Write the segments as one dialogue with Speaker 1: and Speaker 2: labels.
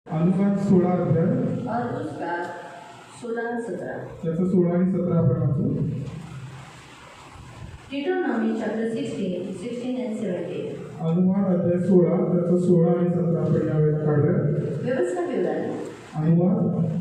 Speaker 1: अनुवाद 16 अध्याय
Speaker 2: और उसका 16-17
Speaker 1: त्याचं 16 आणि 17 आपण वाचू.
Speaker 2: Deuteronomy chapter 16 and 17.
Speaker 1: अनुवाद अध्याय 16 त्याचं 16 आणि 17 आपण यावेळेला काढूया.
Speaker 2: व्यवस्था विवरण
Speaker 1: अनुवाद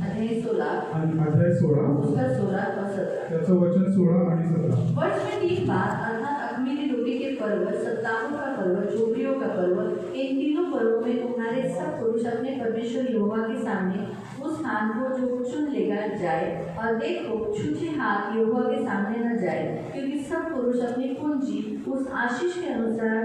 Speaker 2: अध्याय 16
Speaker 1: आणि अध्याय 16
Speaker 2: उसका 16 और 17.
Speaker 1: त्याचं वचन 16 आणि 17.
Speaker 2: वर्ष में 3 बार अर्थात अख़मीरी रोटी के पर्व, सप्ताहों का पर्व, झोपड़ियों का पर्व, इन तीनों पर्वों में तुम्हारे सब पुरुष अपने परमेश्वर यहोवा के सामने उस स्थान को जो चुन लेकर जाए, और देखो छूछे हाथ यहोवा के सामने न जाए, क्योंकि सब पुरुष अपनी पूंजी उस आशीष के अनुसार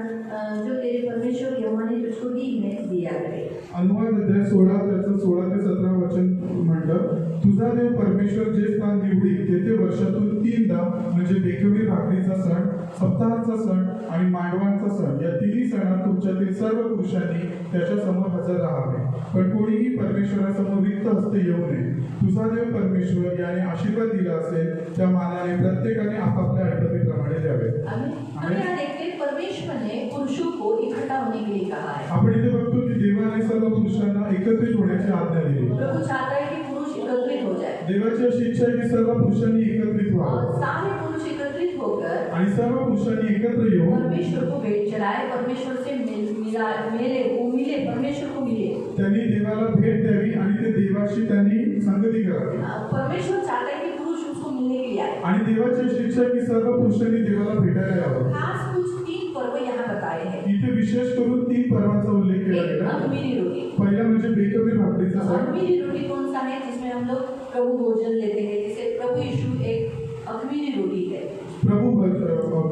Speaker 2: जो तेरे परमेश्वर यहोवा ने तुझको दी है दिया करे.
Speaker 1: अनुवाद अध्याय 16 त्याचं 16 ते 17 वचन म्हणतं, तुझा देव परमेश्वर जे स्थान निवडी तेथे वर्षातून 3दा म्हणजे बेखमीर भाकरीचा सण, सप्ताहाचा सण आणि मांडवांचा सण या तिन्ही सणात तुमच्यातील सर्व पुरुषांनी त्याच्या समोर हजर राहावे, पण कोणीही परमेश्वरासमोर रिक्त हस्ते येऊ नये. तुझा देव परमेश्वर याने आशीर्वाद दिला असेल त्या मानाने प्रत्येकाने आपापल्या ऐपतीप्रमाणे द्यावे.
Speaker 2: हम यहाँ देखते हैं परमेश्वर ने पुरुषों को इकट्ठा होने के लिए कहा है.
Speaker 1: आपण इथे बघतो की देवाने सर्व पुरुषांना एकत्रित होण्याची आज्ञा दिली.
Speaker 2: प्रभु चाहता है कि पुरुष एकत्रित हो जाए.
Speaker 1: देवाची अशी इच्छा आहे की सर्व पुरुषांनी एकत्रित व्हावं
Speaker 2: सारे पुरुष एकत्रित होकर
Speaker 1: आणि सर्व पुरुषांनी एकत्र येऊन
Speaker 2: परमेश्वर को भेंट चढ़ाए, परमेश्वर से मिले, परमेश्वर को मिले.
Speaker 1: त्यांनी देवाला भेट द्यावी आणि ते देवाशी त्यांनी संगती करावी.
Speaker 2: परमेश्वर चाहता है कि पुरुष उसको मिलने के लिए आए.
Speaker 1: आणि देवाची अशी इच्छा आहे की सर्व पुरुषांनी देवाला भेटायला यावं.
Speaker 2: खास कुछ 3 पर्व यहाँ बताए हैं.
Speaker 1: इथे विशेष करून 3 पर्वांचा उल्लेख केला
Speaker 2: एक
Speaker 1: गेला.
Speaker 2: अख़मीरी रोटी.
Speaker 1: पहिला म्हणजे बेखमीर भाकरीचा सण.
Speaker 2: अख़मीरी रोटी कौन सा है जिसमें हम लोग प्रभु भोजन लेते हैं, जैसे प्रभु यीशु एक अख़मीरी रोटी है.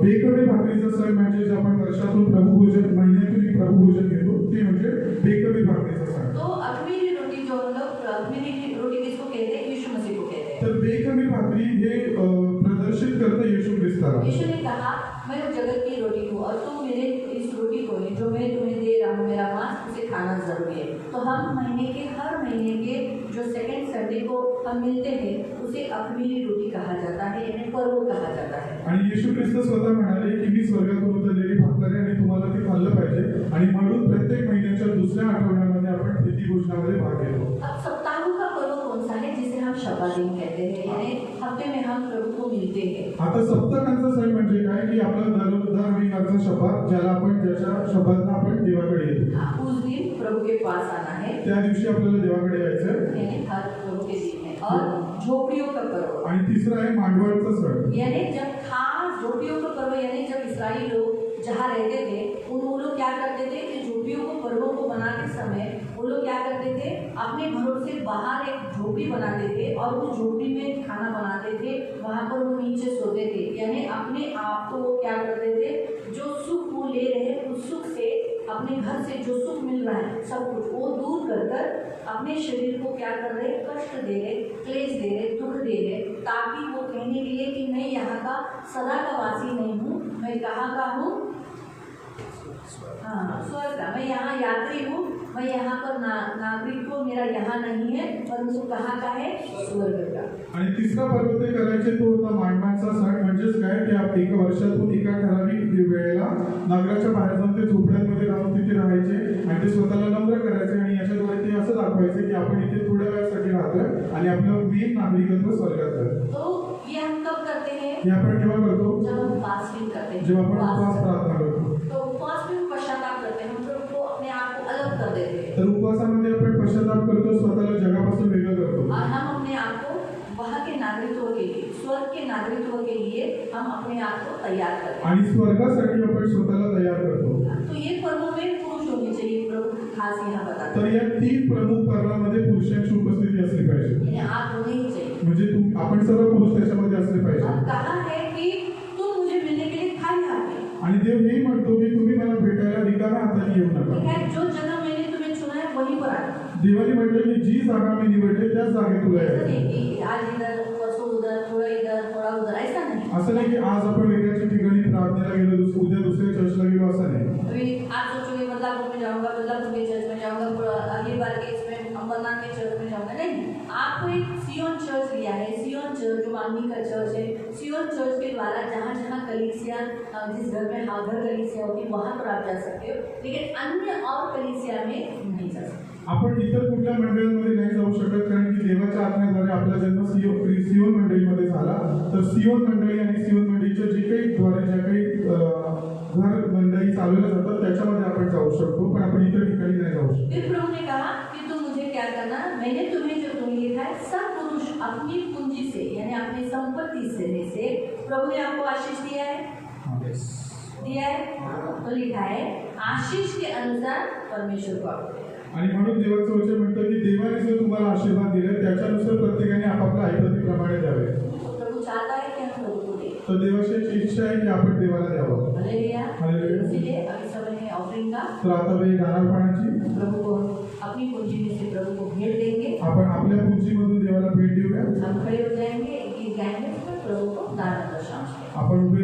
Speaker 1: बेखमीर भाकरीचा सण म्हणजे जे आपण वर्षातून प्रभू भोजन महिन्यातून प्रभू भोजन घेतो ते म्हणजे बेखमीर भाकरीचा सण.
Speaker 2: तो अख़मीरी रोटी जो हम लोग अख़मीरी रोटी किसको कहते हैं? यीशु मसीह को कहते हैं.
Speaker 1: तर बेखमीर भाकरी हे प्रदर्शित करतं येशू ख्रिस्ताला.
Speaker 2: यीशु ने कहा, मैं जगत की रोटी हूँ और तुम मेरे इस रोटी को जो मैं तुम्हें दे रहा हूँ, मेरा मांस, उसे खाना जरूरी है. तो हम हर महीने के जो सेकंड संडे को हम मिलते हैं उसे अख़मीरी रोटी कहा जाता है, यानी पर्व कहा जाता है.
Speaker 1: आणि येशू ख्रिस्त स्वतः म्हणाले की मी स्वर्गातून उतरलेली भाकर आहे आणि तुम्हाला ते खाल्लं पाहिजे, आणि म्हणून प्रत्येक महिन्याच्या दुसऱ्या आठवड्यामध्ये आपण प्रीती भोजनामध्ये भाग घेतो.
Speaker 2: अब सप्ताहों का पर्व कौन सा है जिसे हम शब्बा दिन कहते हैं, यानी हफ्ते में हम प्रभु को मिलते हैं.
Speaker 1: आता सप्ताहांचा सण म्हणजे काय की आपला दर रविवारचा शब्बात, ज्याला आपण ज्याच्या शब्बातनं आपण देवाकडे येतो.
Speaker 2: उस दिन प्रभु के पास आना है,
Speaker 1: त्या दिवशी आपल्याला देवाकडे यायचं आहे.
Speaker 2: यानी हर प्रभु के दिन है. और झोपड़ियों का पर्व,
Speaker 1: आणि तिसरा आहे मांडवाचा सण.
Speaker 2: यानी जब खास झोपड़ियों का पर्व, यानी जब इस्राएली लोग जहाँ रहते थे वो लोग क्या करते थे कि झोपड़ियों को पर्वों को बनाते समय वो लोग क्या करते थे, अपने घरों से बाहर एक झोपड़ी बनाते थे और उस झोपड़ी में खाना बनाते थे, वहाँ पर वो नीचे सोते थे. यानी अपने आप को वो क्या करते थे, जो सुख वो ले रहे उस सुख से, अपने घर से जो सुख मिल रहा है सब कुछ वो दूर कर अपने शरीर को क्या कर रहे, कष्ट दे रहे, क्लेश दे रहे, दुख दे रहे, ताकि वो कहने के लिए कि मैं यहाँ का सदा का वासी नहीं हूँ, मैं कहाँ का हूँ, हाँ स्वर्ग का, मैं यहाँ यात्री हूँ, मैं यहाँ पर नागरिक को मेरा यहाँ नहीं है, परंतु कहाँ का है, स्वर्ग का.
Speaker 1: आणि तिसरा पर्व ते करायचे तो होता मांडवांचा सण. म्हणजेच काय की आप एका वर्षातून एका ठराविक वेळेला नगराच्या बाहेर जाऊन ते झोपड्यांमध्ये राहून तिथे राहायचे आणि ते स्वतःला नम्र करायचे, आणि याच्याद्वारे ते असं दाखवायचे की आपण इथे थोड्या वेळासाठी राहतोय आणि आपलं मेन नागरिकत्व स्वर्गात आहे.
Speaker 2: तो ये हम कब करते हैं?
Speaker 1: हे आपण केव्हा करतो?
Speaker 2: जब हम फास्टिंग करते हैं.
Speaker 1: जेव्हा आपण उपवास प्रार्थना करतो.
Speaker 2: तो उपवास में पश्चाताप करते हैं, हम प्रभु को अपने आप को अलग कर देते हैं.
Speaker 1: तर उपवासामध्ये आपण पश्चाताप करतो, स्वतःला जगापासून वेगळं करतो.
Speaker 2: और हम अपने आप को वहाँ के नागरिकत्व के लिए, स्वर्ग के नागरिकत्व के लिए हम अपने आप को तैयार करते हैं.
Speaker 1: आणि स्वर्गासाठी आपण स्वतःला तयार करतो.
Speaker 2: तो ये पर्वों में पुरुष होनी चाहिए, प्रभु खास यहाँ बताते
Speaker 1: तर
Speaker 2: हैं.
Speaker 1: या 3 प्रमुख पर्वामध्ये पुरुषांची उपस्थिती असली पाहिजे.
Speaker 2: यानी आप होने ही चाहिए.
Speaker 1: म्हणजे आपण सर्व पुरुष त्याच्यामध्ये असले पाहिजे.
Speaker 2: और कहा है कि तुम मुझे मिलने के लिए खाली हाथ में.
Speaker 1: आणि देव हेही म्हणतो की तुम्ही मला भेटायला रिकाम्या हाताने येऊ नका.
Speaker 2: ठीक है, जो जगह मैंने तुम्हें चुना है वहीं पर आना.
Speaker 1: देवाने म्हटलं की जी जागा मी निवडली त्याच जागेत तुला
Speaker 2: ऐसा
Speaker 1: यायचं.
Speaker 2: नहीं कि आज इधर परसों उधर, थोड़ा उधर, ऐसा नहीं.
Speaker 1: असं नाही की आज आपण वेगळ्या ठिकाणी प्रार्थनेला गेलो, उद्या दुसऱ्या चर्चला गेलो, असं नाही.
Speaker 2: अभी आज सोचोगे बदलापुर में जाऊंगा, बदलापुर के चर्च में जाऊंगा, अगली बार के इसमें अम्बरनाथ के चर्च में जाऊंगा, नहीं. आपको एक सियोन चर्च लिया है, सियोन चर्च जो मानवी का चर्च है, सियोन चर्च के द्वारा जहाँ जहाँ कलीसिया, जिस घर में घर कलीसिया होती है वहाँ पर आप जा सकते हो, लेकिन अन्य और कलीसिया में नहीं जा सकते.
Speaker 1: आपण इतर कुठल्या मंडळांमध्ये नाही जाऊ शकत, कारण की देवाच्या आज्ञेद्वारे आपला जन्म सियोन मंडळीमध्ये झाला. तर सियोन मंडळी आणि सियोन मंडळीच्या जे काही द्वारे ज्या काही घर मंडळी चालवल्या जातात त्याच्यामध्ये आपण जाऊ शकतो, पण आपण इतर ठिकाणी नाही जाऊ शकतो.
Speaker 2: फिर प्रभु ने कहा कि तुम मुझे क्या करना, मैंने तुम्हें जो तुम्हें लिखा है सब पुरुष अपनी पूंजी से यानी अपनी संपत्ति से में से प्रभु ने आपको आशीष दिया है, दिया है, तो लिखा है आशीष के अनुसार परमेश्वर को आपको देना.
Speaker 1: आणि म्हणून देवाचं वचन म्हणतं की देवाने जो तुम्हाला आशीर्वाद दिले त्याच्यानुसार प्रत्येकाने आपापल्या ऐपतीप्रमाणे द्यावे.
Speaker 2: तो प्रभु चाहता है कि हम प्रभु को दें.
Speaker 1: तर देवाची इच्छा आहे की आपण देवाला द्यावं.
Speaker 2: हालेलुया.
Speaker 1: हालेलुया.
Speaker 2: इसलिए अभी समय है ऑफरिंग का.
Speaker 1: तर आता वेळ दानार्पणाची.
Speaker 2: प्रभु को अपनी पूंजी में से प्रभु को भेंट देंगे.
Speaker 1: आपण आपल्या पूंजीमधून देवाला भेट देऊया.
Speaker 2: हम खड़े हो जाएंगे, एक गीत गाएंगे, फिर प्रभु को दान दर्शाएंगे.
Speaker 1: आपण उभे